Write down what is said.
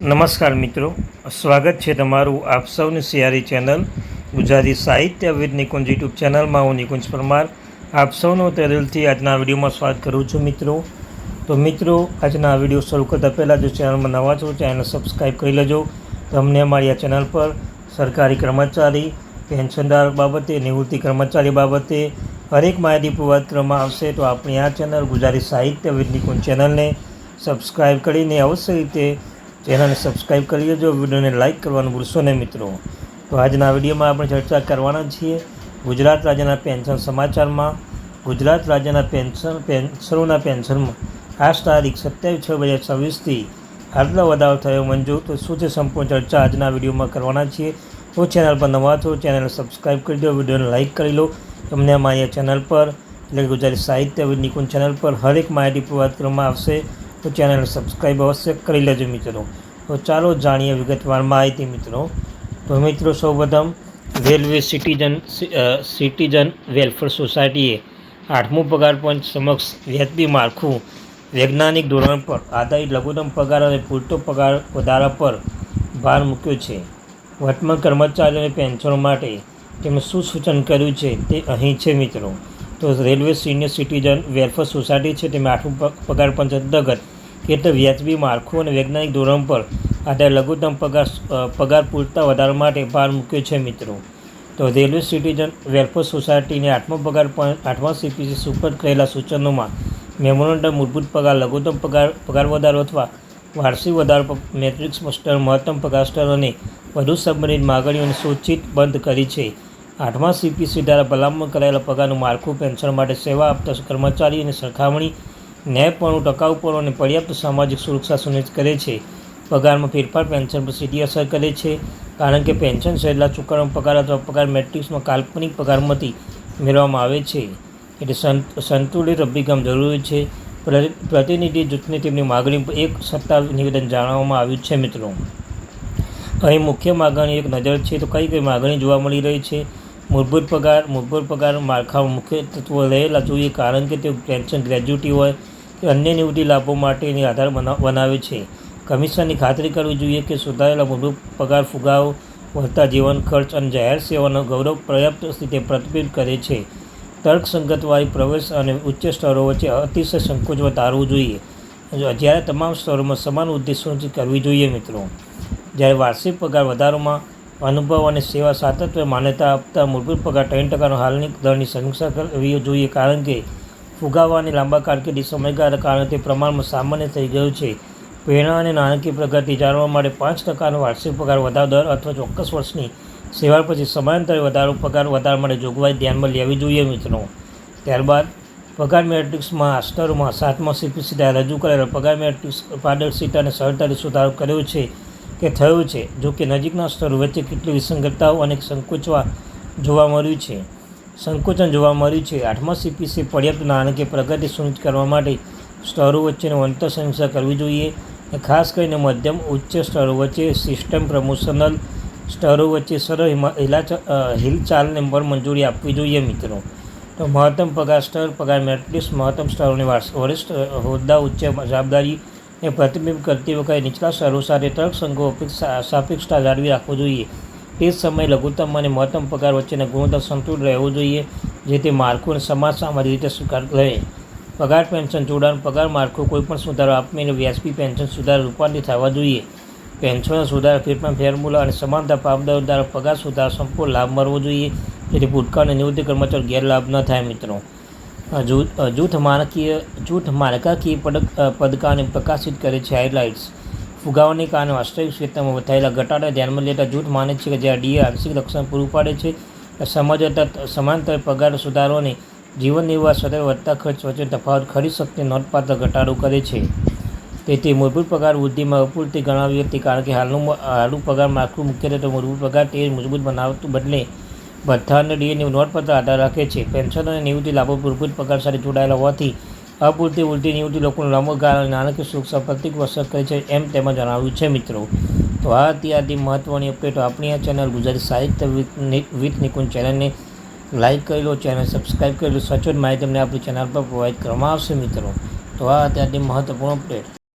નમસ્કાર મિત્રો, સ્વાગત છે તમારું આપ સૌની સિયારી ચેનલ ગુજરાતી સાહિત્ય વિદ નિકુંજ યુટ્યુબ ચેનલમાં. હું નિકુંજ પરમાર આપ સૌનો દિલથી આજના વિડીયોમાં સ્વાગત કરું છું. મિત્રો આજના વિડીયો શરૂ કરતાં પહેલાં જો ચેનલમાં નવા છો ચેનલ સબસ્ક્રાઈબ કરી લેજો. તમને અમારી આ ચેનલ પર સરકારી કર્મચારી, પેન્શનદાર બાબતે, નિવૃત્તિ કર્મચારી બાબતે હરેક માહિતી પ્રોવાઈડ કરવામાં આવશે. તો આપણી આ ચેનલ ગુજરાતી સાહિત્ય વિદ નિકુંજ ચેનલને સબસ્ક્રાઈબ કરીને અવશ્ય રીતે ચેનલને સબસ્ક્રાઈબ કરી લેજો. વિડીયોને લાઇક કરવાનું ભૂલશો નહીં મિત્રો. તો આજના વિડીયોમાં આપણે ચર્ચા કરવાના છીએ ગુજરાત રાજ્યના પેન્શન સમાચારમાં. ગુજરાત રાજ્યના પેન્શનરોના પેન્શનમાં આજ તારીખ 27/6/2026થી આટલો વધારો થયો મંજૂર. તો શું છે સંપૂર્ણ ચર્ચા આજના વિડીયોમાં કરવાના છીએ. તો ચેનલ પર નવા છો ચેનલને સબસ્ક્રાઈબ કરી દો, વિડીયોને લાઇક કરી લો. તમને અમારી આ ચેનલ પર એટલે કે ગુજરાતી સાહિત્ય વિદ નિકુંજ ચેનલ પર હરેક માહિતી પ્રોવાઈડ કરવામાં આવશે. તો ચેનલને સબસ્ક્રાઈબ અવશ્ય કરી લેજો મિત્રો. તો ચાલો જાણીએ વિગતવાર માહિતી મિત્રો. તો મિત્રો સૌપ્રથમ રેલવે સિટીઝન વેલફેર સોસાયટીએ 8મું પગાર પંચ સમક્ષ વ્યાજબી માળખું વૈજ્ઞાનિક ધોરણ પર આધારિત લઘુત્તમ પગાર અને પૂરતો પગાર વધારા પર ભાર મૂક્યો છે. વર્તમાન કર્મચારીઓ અને પેન્શનો માટે તેમણે શું સૂચન કર્યું છે તે અહીં છે મિત્રો. તો railway senior citizen welfare society છે તેમાં 8મું પગાર પંચ અંતર્ગત એટલે વ્યાજબી માળખું અને વૈજ્ઞાનિક ધોરણ પર આધારે લઘુત્તમ પગાર પૂરતા વધારા માટે ભાર મૂક્યો છે મિત્રો. તો રેલવે સિટીઝન વેલફેર સોસાયટીને 8મા CPC સુપરત કરેલા સૂચનોમાં મેમોરેન્ડમ મૂળભૂત પગાર, લઘુત્તમ પગાર વધારો અથવા વાર્ષિક વધારો, મેટ્રિક્સ સ્તર, મહત્તમ પગાર સ્તર અને વધુ સંબંધિત માગણીઓને સૂચિત બંધ કરી છે. 8મા CPC દ્વારા ભલામણ કરાયેલા પગારનું માળખું પેન્શન માટે સેવા આપતા કર્મચારીઓની સરખામણી, ન્યાયપણું, ટકાઉપણું અને પર્યાપ્ત સામાજિક સુરક્ષા સુનિશ્ચિત કરે છે. પગારમાં ફેરફાર પેન્શન પર સીધી અસર કરે છે કારણ કે પેન્શન સહેલા ચૂકવવાનો પગાર અથવા પગાર મેટ્રિક્સમાં કાલ્પનિક પગારમાંથી મેળવવામાં આવે છે. એટલે સંતુલિત અભિગમ જરૂરી છે. પ્રતિનિધિ જૂથને તેમની માગણી પર એક સત્તા નિવેદન જણાવવામાં આવ્યું છે મિત્રો. અહીં મુખ્ય માગણી એક નજર છે. તો કઈ માગણી જોવા મળી રહી છે? મૂળભૂત પગાર માળખામાં મુખ્ય તત્વો રહેલા જોઈએ કારણ કે તેઓ પેન્શન, ગ્રેજ્યુટી હોય કે અન્ય નિવૃત્તિ લાભો માટેની આધાર બનાવે છે. કમિશનની ખાતરી કરવી જોઈએ કે સુધારેલા મૂળભૂત પગાર ફુગાવો, વધતા જીવન ખર્ચ અને જાહેર સેવાનો ગૌરવ પર્યાપ્ત રીતે પ્રતિબિંબિત કરે છે. તર્કસંગતવાળી પ્રવેશ અને ઉચ્ચ સ્તરો વચ્ચે અતિશય સંકોચ ટાળવું જોઈએ જ્યારે તમામ સ્તરોમાં સમાન વૃદ્ધિ સુનિશ્ચિત કરવી જોઈએ મિત્રો. જ્યારે વાર્ષિક પગાર વધારોમાં અનુભવ અને સેવા સાતત્ય માન્યતા આપતા મૂળભૂત પગાર 3%નો હાલની દરની સમીક્ષા કરવી જોઈએ કારણ કે ફુગાવાની લાંબા કારકિર્દી સમયગાળાના કારણે તે પ્રમાણમાં સામાન્ય થઈ ગયું છે. પ્રેરણા અને નાણાકીય પ્રગતિ જાણવા માટે 5%નો વાર્ષિક પગાર વધારો દર અથવા ચોક્કસ વર્ષની સેવા પછી સમયાંતરે પગાર વધારા માટે જોગવાઈ ધ્યાનમાં લેવી જોઈએ મિત્રો. ત્યારબાદ પગાર મેટ્રિક્સમાં સ્તરોમાં 7મા CPC દ્વારા રજૂ કરેલા પગાર મેટ્રિક્સ પારદર્શિતા અને સરળતાથી સુધારો કર્યો છે કે થયું છે. જો કે નજીકના સ્તરો વચ્ચે કેટલીક વિસંગતતાઓ અને સંકોચન જોવા મળ્યું છે. 8મા CPC પર્યાપ્ત નાણાકીય પ્રગતિ સુનિશ્ચિત કરવા માટે સ્તરો વચ્ચેની અંતર સમીક્ષા કરવી જોઈએ. ખાસ કરીને મધ્યમ ઉચ્ચ સ્તરો વચ્ચે સિસ્ટમ પ્રમોશનલ સ્તરો વચ્ચે સરળ હિલચાલને પણ મંજૂરી આપવી જોઈએ મિત્રો. તો મહત્તમ પગાર સ્તર, પગાર મેટ્રિક્સ, મહત્તમ સ્તરોની વરિષ્ઠ હોદ્દા ઉચ્ચ જવાબદારીને પ્રતિબિંબિત કરતી વખતે નીચલા સ્તરો સાથે તર્કસંગત સાપેક્ષતા જાળવી રાખવું જોઈએ. તે જ સમયે લઘુત્તમ અને મહત્તમ પગાર વચ્ચેના ગુણોત્તર સંતુલિત રહેવું જોઈએ જેથી માળખું અને સમાજ સામાજિક રીતે સ્વીકાર રહે. પગાર પેન્શન જોડાણ પગાર માળખું કોઈપણ સુધારો આપમેળે વ્યાજબી પેન્શન સુધારા રૂપાંતરિત થવા જોઈએ. પેન્શનના સુધારા, ફોર્મ્યુલા અને સમાનતા માપદંડો દ્વારા પગાર સુધારા સંપૂર્ણ લાભ મળવો જોઈએ જેથી ભૂતકાળ અને નિવૃત્તિ કર્મચારીઓ ગેરલાભ ન થાય મિત્રો. જૂથ માળખાકીય પદકારને પ્રકાશિત કરે છે. હાઇલાઇટ્સ ફુગાવાને કારણે વાસ્તવિક વેતનમાં થયેલા ઘટાડા ધ્યાનમાં લેતા જૂથ માને છે કે જ્યારે DA આંશિક રક્ષણ પૂરું પાડે છે સમાંતર પગાર સુધારો અને જીવન નિર્વાહ સાથે વધતા ખર્ચ વચ્ચે તફાવત ખરીદ શક્તિ નોંધપાત્ર ઘટાડો કરે છે. તેથી મૂળભૂત પગાર વૃદ્ધિમાં અપૂરતી ગણાવી હતી કારણ કે હાલનું પગાર માળખું મુખ્યત્વે મૂળભૂત પગાર તે મજબૂત બનાવતું બદલે ભથ્થા અને DAની નોંધપાત્ર આધાર રાખે છે. પેન્શન અને નિવૃત્તિ લાભો મૂળભૂત પગાર સાથે જોડાયેલા હોવાથી અપૂરતી નિવૃત્તિ લોકોને લાંબા ગાળાની નાણાકીય સુરક્ષા પ્રતિક અસર કરે છે એમ તેમાં જણાવ્યું છે મિત્રો. તો આ હતી મહત્ત્વની અપડેટો. આપણી આ ચેનલ ગુજરાતી સાહિત્ય વિથ નિકુંજ ચેનલને લાઇક કરી લો, ચેનલ સબસ્ક્રાઈબ કરી લો. સચોટ માહિતી તમને આપણી ચેનલ પર પ્રોવાઈડ કરવામાં આવશે મિત્રો. તો આ અત્યારની મહત્ત્વપૂર્ણ અપડેટ.